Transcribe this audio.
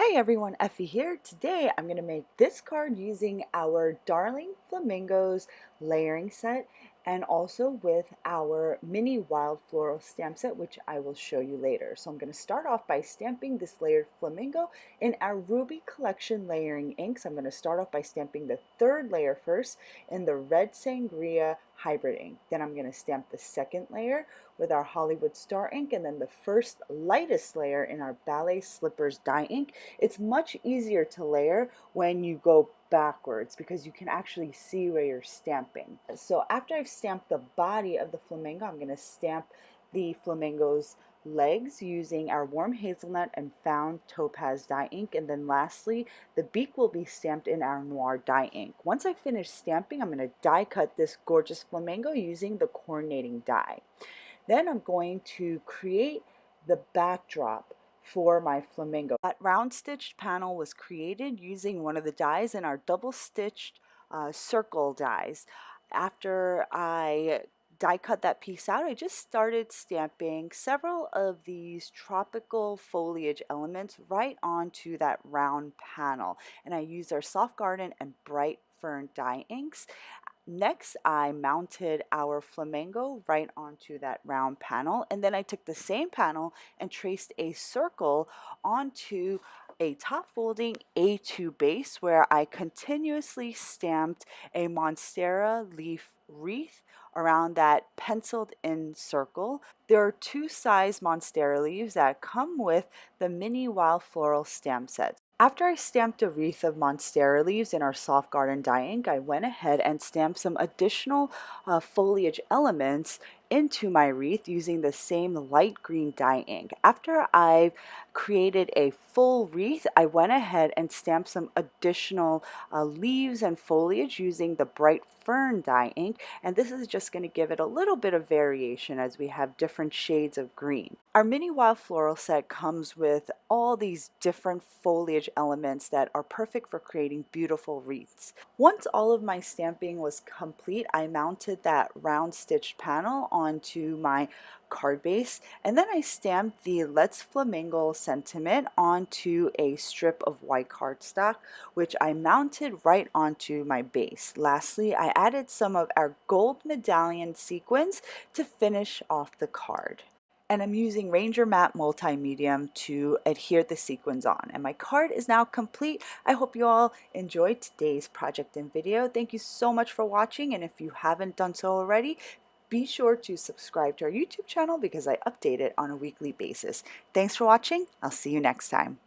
Hi everyone, Effie here. Today I'm going to make this card using our Darling Flamingos layering set and also with our mini wild floral stamp set, which I will show you later. So I'm going to start off by stamping this layered flamingo in our Ruby Collection layering inks. I'm going to start off by stamping the third layer first in the Red Sangria Hybrid ink. Then I'm going to stamp the second layer with our Hollywood Star ink, and then the first lightest layer in our Ballet Slippers dye ink. It's much easier to layer when you go backwards because you can actually see where you're stamping. So after I've stamped the body of the flamingo, I'm going to stamp the flamingo's legs using our warm hazelnut and found topaz dye ink, and then lastly the beak will be stamped in our noir dye ink. Once I finish stamping, I'm going to die cut this gorgeous flamingo using the coordinating die. Then I'm going to create the backdrop for my flamingo. That round stitched panel was created using one of the dies in our double stitched circle dies. After I die cut that piece out, I just started stamping several of these tropical foliage elements right onto that round panel, and I used our soft garden and bright fern dye inks. Next, I mounted our flamingo right onto that round panel, and then I took the same panel and traced a circle onto a top folding A2 base where I continuously stamped a monstera leaf wreath around that penciled in circle. There are two size monstera leaves that come with the mini wild floral stamp set. After I stamped a wreath of monstera leaves in our soft garden dye ink, I went ahead and stamped some additional foliage elements into my wreath using the same light green dye ink. After I created a full wreath, I went ahead and stamped some additional leaves and foliage using the bright fern dye ink, and this is just going to give it a little bit of variation as we have different shades of green. Our mini wild floral set comes with all these different foliage elements that are perfect for creating beautiful wreaths. Once all of my stamping was complete, I mounted that round stitched panel onto my card base, and then I stamped the Let's Flamingle sentiment onto a strip of white cardstock, which I mounted right onto my base. Lastly, I added some of our gold medallion sequins to finish off the card. And I'm using Ranger Matte Multi-Medium to adhere the sequins on. And my card is now complete. I hope you all enjoyed today's project and video. Thank you so much for watching, and if you haven't done so already, be sure to subscribe to our YouTube channel because I update it on a weekly basis. Thanks for watching. I'll see you next time.